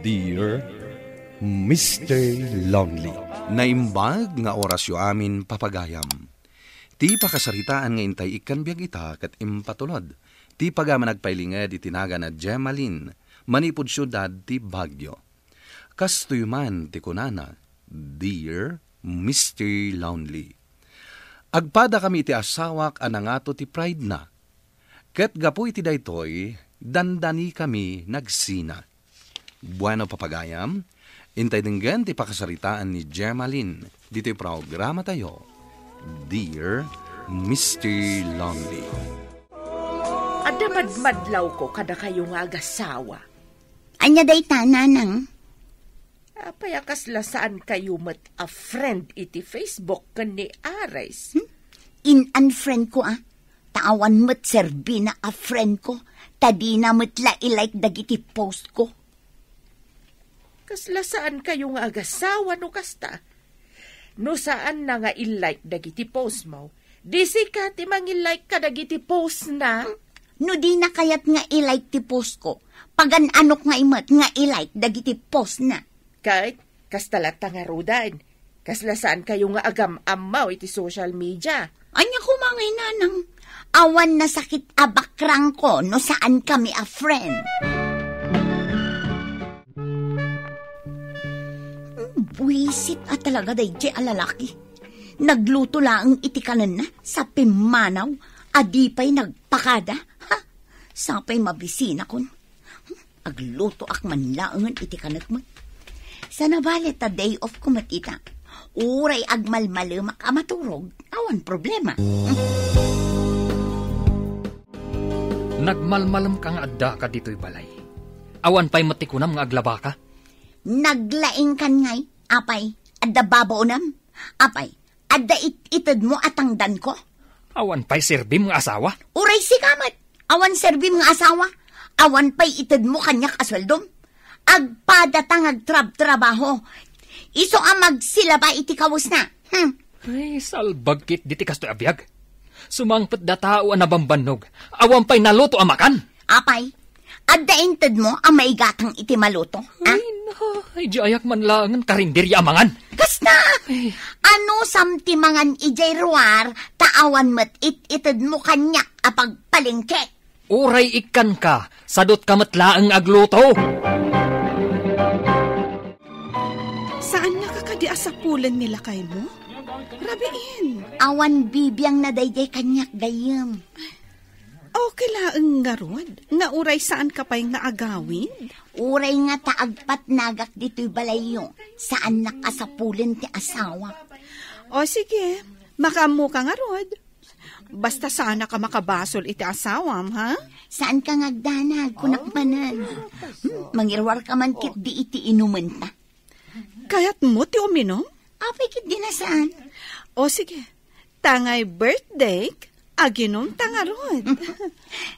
Dear Mr. Lonely. Naimbag nga orasyo amin papagayam. Ti pakasaritaan nga intay ikan biyag ita kat impatulod. Ti pagama nagpailinged itinaga na Gemalin, manipod syudad ti Baguio. Kastoy man ti kunana, Dear Mr. Lonely. Agpada kami ti asawak anangato ti pride na. Ket gapu iti daytoy, dandani kami nagsina. Bueno papagayam, intay dinggan ti pakasaritaan ni Gemalin. Dito'y programa tayo, Dear Mr. Lonely. Adamadmadlaw ko kada kayo nga agasawa. Anya day tananang? Payakas lasaan kayo mat a friend iti Facebook kan ni Ares. In-unfriend ko Tawan mat serbi na a friend ko. Tadi na mat la-ilike dagiti post ko. Kaslasaan kayo nga agasawa no kasta. No saan na nga ilike dagiti post mo. Di si Kati mang-ilike ka dagiti post na. No di na kayat nga ilike ti post ko. Pagan anok nga imat nga ilike dagiti post na. Kahit kastalata nga rudan. Kaslasaan kayo nga agam-amaw iti social media. Anya ko mga nanang. Awan na sakit abakrang ko no saan kami a friend. Buisit talaga dayjay alalaki. Nagluto lang iti kanan na sa pimanaw. Adipay nagpakada. Ha? Sapay mabisina kon. Agluto ak manlaangan iti kanat mo. Sana balit a day off ko matita. Uray agmalmalamak amaturog. Awan problema. Nagmalmalam ka nga adda ka dito'y balay. Awan pa'y matikunam nga aglaba ka. Naglaing kan ngay. Apay, adda babaonam. Apay, adda itid mo atangdan ko. Awan pa'y serbim nga asawa. Uray si kamat. Awan serbim nga asawa. Awan pa'y itid mo kanyak asweldom. Agpadatang agtrab-trabaho. Iso ang magsilaba iti kawus na. Ay, salbagkit diti kastoy abiyag. Sumangpet da tao ang nabambanog. Awan pa'y naluto amakan. Apay, adda intid mo ang maigatang iti maluto. Ay, di ayak man langan karinderya amangan. Kasta! Ano samtimangan ijay ruar, taawan mat itid mo kanyak apagpalingke. Uray ikan ka, sadot ka matlaang agluto. Saan nakakadiasapulan nila kay mo? Rabiin. Awan bibiyang na dayjay kanyak gayam. Okay laang nga rod, nga uray saan ka pa'y naagawin? Uray nga taagpat nagak dito'y balayo, saan nakasapulan ti asawa. O sige, makamu ka nga rod. Basta sana ka makabasol iti asawam, ha? Saan ka ngagdanag, kunakmanan? Mangirwar ka man kit di iti inuman ta. Kaya't mo ti uminom? Apay kit di na saan? O sige, tangay birthday, aginom tangarod.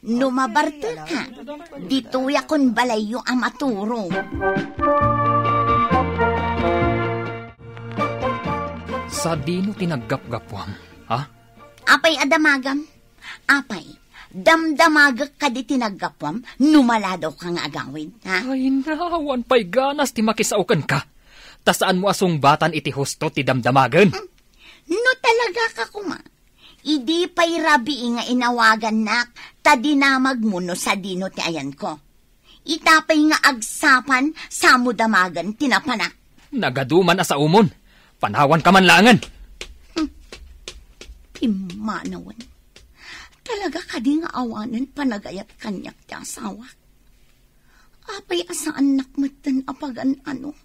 Numabarte ka, dito yakon balayo ang maturo. Sa dino tinaggap-gapwam, ha? Apay adamagam, apay, damdamagak ka di tinaggapwam, numaladaw ka nga agawin, ha? Ay, nawan pa'y ganas ti makisaukan ka. Tasaan mo asong batan iti husto ti damdamagan? No talaga ka kuma. Idi pa'y rabi nga inawagan nak, tadinamag mo no sa dino ti ayan ko. Itapay nga agsapan, sa mo damagan, tinapanak. Nagaduman sa umon. Panawan ka man langan. Imanawan. Talaga ka di nga awanan, panagayat kanyak ti asawa. Apay asaan nakmatan apagan ano.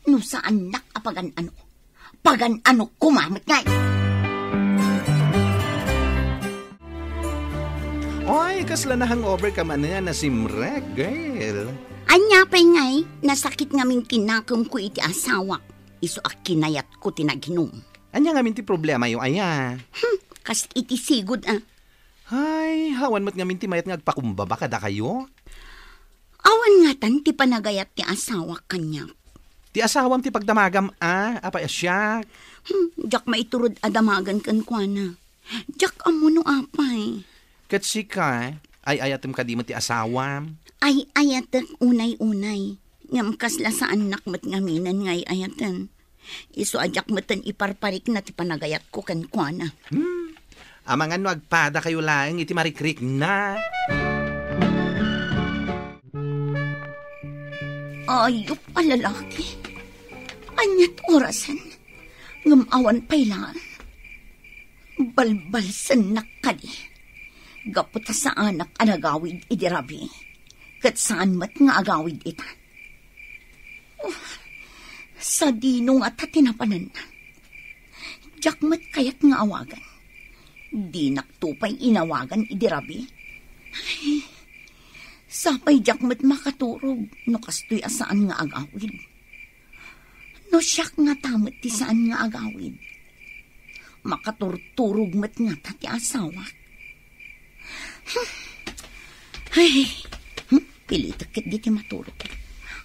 No saan nak apagan ano. Pagan ano kumamit ngay. Oy, kasla na hangover ka man na simrek, girl. Anya pa'y ngay, nasakit ngaming kinakam ko iti asawa. Iso ak kinayat ko tinaghinom. Anya nga minti problema yung aya. Kas iti sigod Ay, hawan mo't nga minti mayat nga agpakumbaba kada kayo. Awan nga tan ti panagayat ti asawa kanya. Ti asawam ti pagdamagam apa asyak. Jak maiturod adamagan kan kwa na. Jak amo no apay. Kat si ka, Ay ayatem ka di mo ti asawam. Ay ayatek unay-unay. Ngam kasla sa anak mat ngaminan ngay ayatan. Iso ajak matan iparparik na ti panagayat ko kan kuana. Amangan no agpada kayo lang iti marikrik na. Ayop palalaki. Anyat orasan. Ngamawan pailangan. Balbalsan nakali. Gaputa sa anak anagawid idirabi. Kat saan mat nga agawid ita. Sa dinong at tinapanan na. Jakmat kayat nga awagan. Di naktupay inawagan idirabi. Ay, sapay jakmat makaturog no kastoy asaan nga agawid. No siyak nga tamat ti saan nga agawid. Makaturturog mat nga tati asawa. Ay, pilitakit di ti maturog.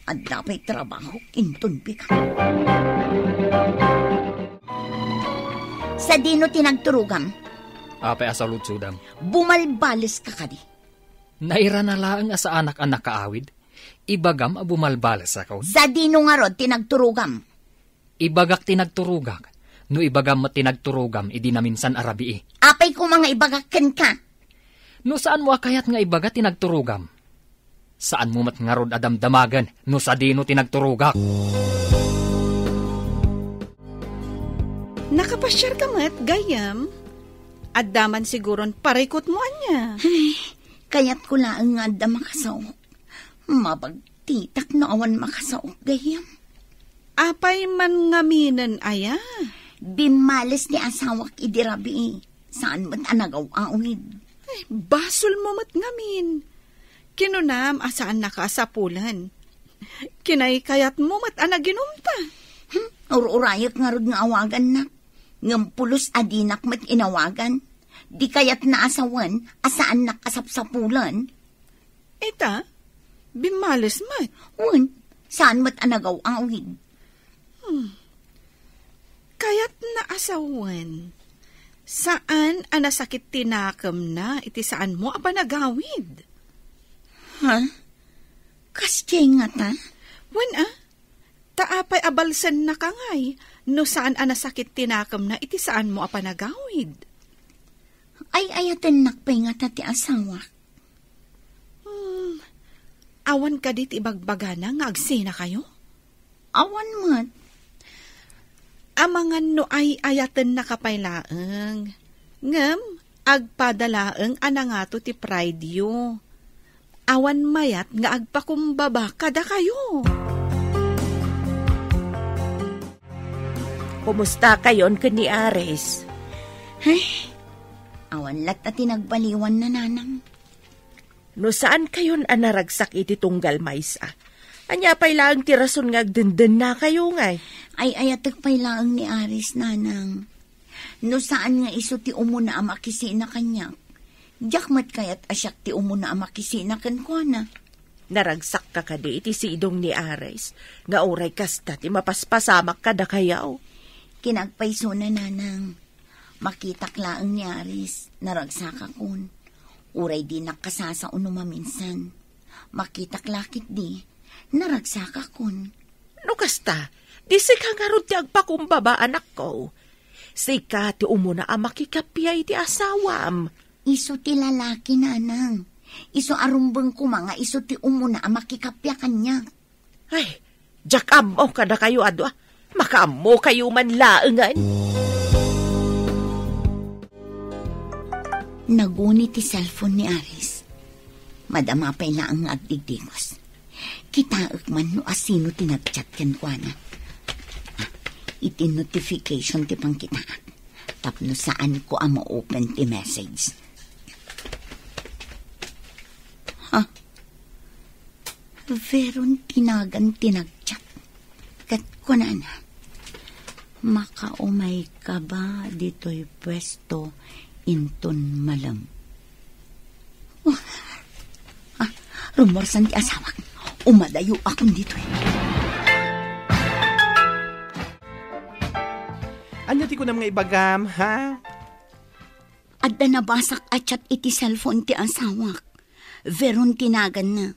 At dapat trabaho kinton bika. Sa dino tinagturugam. Apay asalud sudam. Bumalbalis ka kadi. Naira na laang sa anak-anak kaawid. Ibagam a bumalbalas ako. Sa dino nga rod tinagturugam. Ibagak tinagturugak. No ibagam mat tinagturugam, idi na minsan arabi. Apay ko mga ibagakan ka. No saan mo akayat nga ibaga tinagturugam? Saan mo mat nga rod adamdamagan, no sa dino tinagturugak? Nakapasyar ka mat, gayam. At daman siguron parikot mo anya. Ay, kaya't ko lang nga da makasaok. Mabagtitak na awan makasaok, gayam. Apay man ngaminan aya. Bimalis ni asawak idirabi. Saan mat anagaw-awid? Ay, basol mo mat ngamin. Kinunam asaan nakasapulan. Kinay kayat mo mat anaginumta. Ur-urayot nga rod nga awagan na. Ngampulos adinak mat inawagan. Di kayat na asawan asaan nakasapsapulan. Eta, bimalis mat. Wan, saan mat anagaw-awid? Kayat na asawan. Saan anasakit tinakam na iti saan mo apanagawid? Ha? Kasyay nga ta? Wan taapay abalsan na kangay, no saan anasakit tinakam na iti saan mo apanagawid? Ay ayatan nakpay nga ta ti asawa. Awan ka dit ibagbaga na nga agsina kayo? Awan mat. Amangan no ay ayatan nakapaylaeng. Ngem, agpadalaeng anangato ti pride yo. Awan mayat nga agpakumbaba kada kayo. Kumusta kayon ni Ares? Ay, awan lat at tinagbaliwan na nanang. No saan kayon anaragsak iti tunggal maysa? Anya pay lang ti rason nga agdenden na kayo ngay. Ay ayatek pay lang ni Aris nanang. No saan nga iso ti umuna amakisi na kanyak. Jakmat kayat asyak ti umuna amakisi na kankwana. Naragsak ka kadi iti sidong ni Ares. Nga uray kasta ti mapaspasamak kada kayaw. Kinagpaiso na nanang. Makitak laang ni Aris. Naragsak akon. Uray di nakasasa unuma minsan. Makitak lakit di. Naragsak akon. No kasta, di sika nga ron ti agpakumbaba anak ko. Sika ti umuna ang makikapiyay ti asawam. Iso ti lalaki nanang. Iso arumbeng ko mga iso ti umuna ang makikapya kanya. Ay, jakam mo kada kayo adwa. Makamo kayo man laengan. Naguni ti cellphone ni Aris. Madama pa'y laang agdigdigos. Kitaak man no asino tinagchat ken kuana. Iti notification ti pang kitaak. Tapno saan ko ang ma-open ti message. Ha? Veron tinagan tinagchat. Kat kunana. Makaumay ka ba dito'y pwesto inton malam? Rumorsan ti asawak. Umadayo akong dito eh. Anya ti ko na mga ibagam, ha? Adda nabasak at chat iti cellphone ti asawak. Veron tinagan na.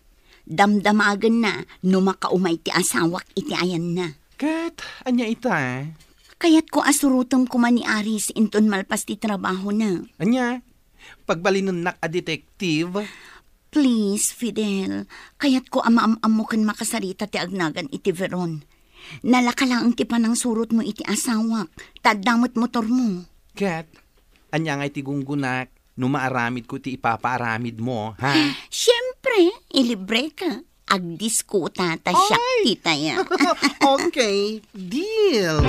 Damdamagan na no makaumay ti asawak iti ayan na. Kat, anya ita? Kaya't ko asurutom ko man ni Aris inton malpas ti trabaho na. Anya, pagbalinon nak a detective? Please, Fidel, kaya't ko amaam-amukan makasarita ti agnagan iti Veron. Nalakalang ti panang surot mo iti asawak, tadamot motor mo. Kat, anya nga iti gunggunak, no maaramid ko ti ipapaaramid mo, ha? Siyempre, ilibre ka. Agdiskuta ta siya titaya. Okay, deal!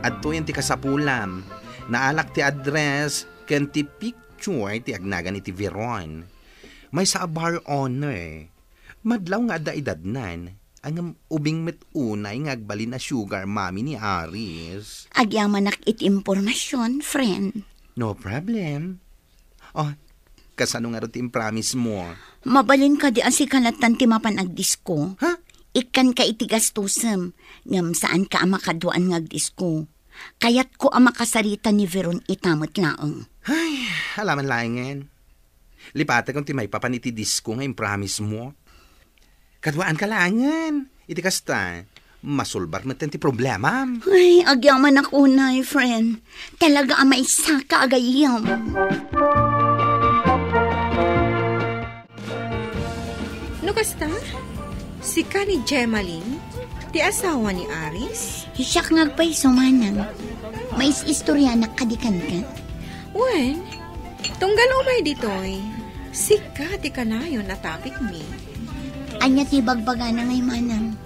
Adto yan ti kasapulam. Naalak ti address, ken ti picture ti agnagan iti Veron. May sa bar owner. Madlaw nga da edadnan, ang ubing met unay nga agbalin na sugar mommy ni Aris. Agyamanak iti impormasyon, friend. No problem. Kasano nga rin ti promise mo? Mabalin ka di asikalatan ti mapan agdisko. Ha? Ikan ka iti gastusem, ngam saan ka amakaduan ng agdisko. Kayat ko amakasarita ni Veron itamot laang. Ay, alaman laingen. Lipate kung ti may papaniti disco nga yung promise mo. Kadwaan ka langan. Iti kasta, masulbar mo ti problema. Ay, agyaman ako na, friend. Talaga amay sa kaagayam. No kasta? Si ka ni Gemaline, ti asawa ni Aris? Siyak ngagpay sumanang. May istorya na kadikan ka? Wen, tunggal umay ditoy. Si ka ti kanayon na topic mi. Anya ti bagbaga na ngay manang.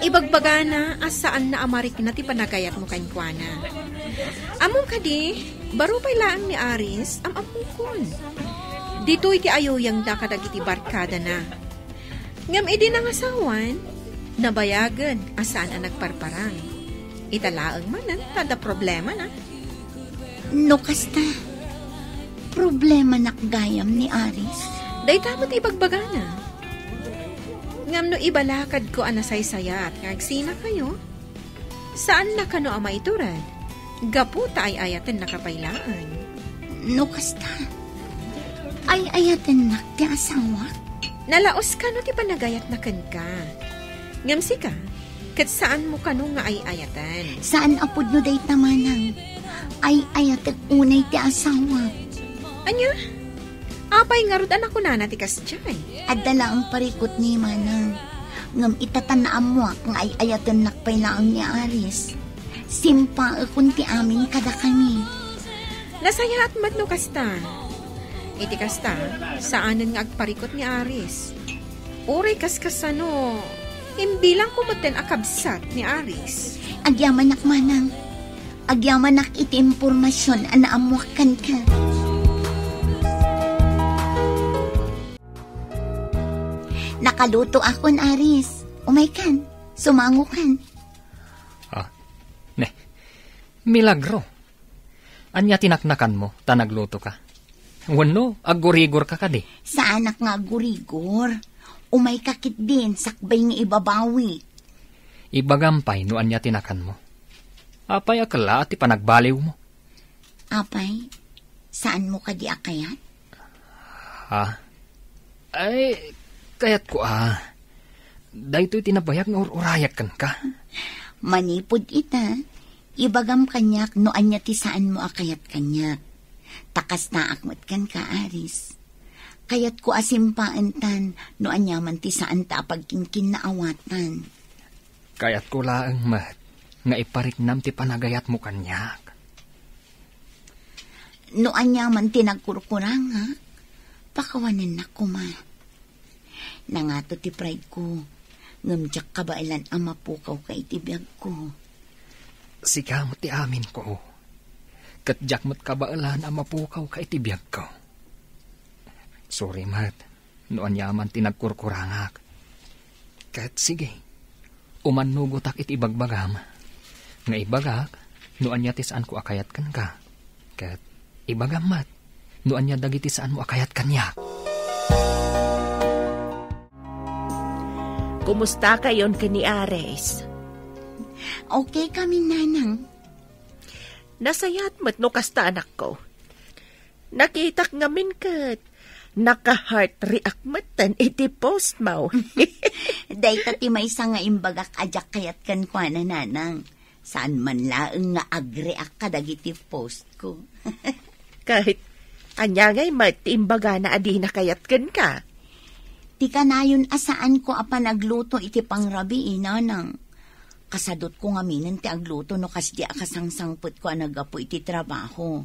Ibagbaga na asaan na amarik na ti panagayat mo kankwana. Among kadi, baro pa'y laang ni Aris, amukon. Dito'y ti ayoyang da kadag iti barkada na. Ngam edi nang asawan, nabayagan asaan ang nagparparang. Italaang manan, tada problema na. No kasta, problema nakgayam ni Aris. Day tamot ibagbaga na. Ngam no ibalakad ko anasaysayat, ngagsina kayo. Saan na kano ama iturad? Gaputa ay ayatan nakapailaan. No kasta, ay ayatan nak ti asawa. Nalaos ka no ti panagayat na kan ka. Ngam sika, kat saan mo kano nga ay ayatan? Saan apod no day tamanang? Ay ayatan unay ti asawa. Anya? Apay nga rod anak ko na ti kasjay. Adala ang parikot ni manang. Ngam itatanaam mo kung ay ayatan nakpailaang ni Aris. Simpa akong ti amin kada kami. Nasaya at mat no kasta. Iti kasta, saanan nga agparikot ni Aris. Uray kaskasano, imbilang kumaten akabsat ni Aris. Agyaman nak manang. Agyaman nak iti impormasyon anaamuakan ka. Nakaluto akon, Aris. Umaykan. Sumangukan. Milagro. Anya tinaknakan mo, tanagluto ka. Wano, agurigor ka kadi. Saan ak nga gurigor? Umay kakit din, sakbay nga ibabawi. Ibagampay no anya tinakan mo. Apay akala at ipanagbaliw mo. Apay, saan mo kadi akayat? Ay, kayat ko dahito tinabayag nga urayak kan ka. Manipod ita. Ibagam kanyak no anya ti saan mo akayat kanyak. Takas na akmat kan ka, Aris. Kayat ko asimpaantan no anya man ti saan ta pagkingkin na awatan. Kayat ko laang mat nga ipariknam ti panagayat mo kanyak. No anya man ti nagkurkuranga, pakawanan na kuma. Nangato ti pride ko, ngamjak kabailan ama pukaw ka itibiyag ko. Sigamot ti amin ko. Katjak mo't kabailan ama pukaw ka itibiyag ko. Sorry, mat. Noon yaman tinagkurkurangak. Kat sige, umanugotak iti ibagbagam. Nga ibagak, noon niya ti saan ko akayat kan ka. Kat ibagam, mat. Noon niya dagiti saan mo akayat kanyak. Kumusta kayon ka ni Ares? Okay kami, nanang. Nasayat mat no kasta anak ko. Nakitak ngamin kat. Naka-heart react matan iti post mo. Dahil ti may isa nga imbagak ajak kayat kan kwa na nanang. Saan man laeng nga agreact ka dagiti post ko. Kahit anya ngay matimbaga na adi na kayat kan ka. Ti kanayon asaan ko apa nagluto iti pangrabi nanang. Kasadot ko nga minen ti agluto no kasdi akasangsangput ko anagapo iti trabaho.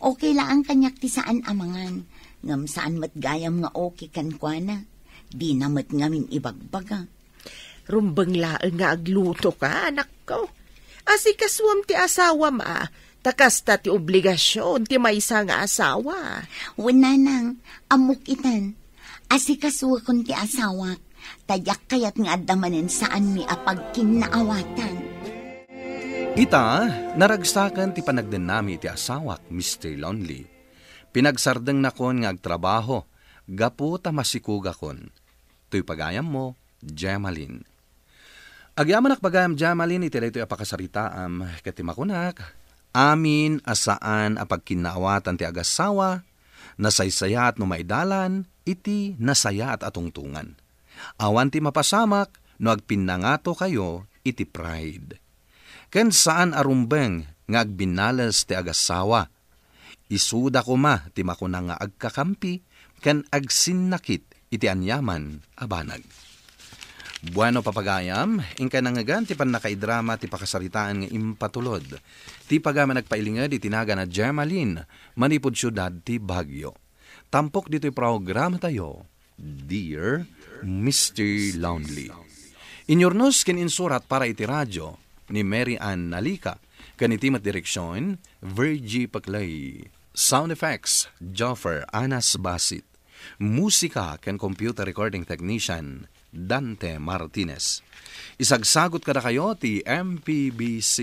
Okay lang kanyak ti saan amangan. Ngam saan matgayam nga okay kan kwa na. Di na mat ngamin ibagbaga. Rumbang laeng nga agluto ka, anak ko. Asikaswam ti asawa ma. Takasta ti obligasyon ti maysa nga asawa. Wala nang amok itan. Asikasuwa kun ti asawa. Tayak kayat nga adamanen saan mi apag kinaawatan. Ita, naragsakan ti panagden nami ti asawak, Mr. Lonely. Pinagsardeng na kon nga agtrabaho, gapu ta masikuga kon. Tuy pagayam mo, Gemaline. Agyaman pagayam Gemaline, iti daytoy apakasaritaam, katimakunak, amin asaan apag kinaawatan ti agasawa, nasaysaya at numaidalan, iti nasaya at atungtungan. Awan ti mapasamak, no agpinangato kayo, iti pride. Ken saan arumbeng nga agbinalas ti agasawa. Isuda ko ma ti makuna nga agkakampi, ken agsinnakit iti anyaman abanag. Bueno papagayam, ingka nangagan ti panakaidrama ti pakasaritaan nga impatulod. Ti pagama nagpailingad itinaga na Gemaline, manipod syudad ti Baguio. Tampok dito'y programa tayo, Dear Mr. Lonely. Inyornos ken insurat para iti radyo ni Mary Ann Nalika, kanitimat direksyon, Virgie Paclay. Sound effects, Joffer Anas Basit. Musika ken computer recording technician, Dante Martinez. Isagsagot kada kayo ti MPBC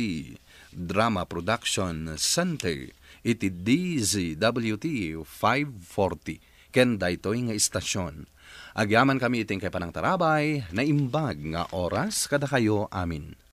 Drama Production Center iti DZWT 540 ken daytoy nga istasyon. Agyaman kami iting kay panang tarabay na imbag nga oras kada kayo amin.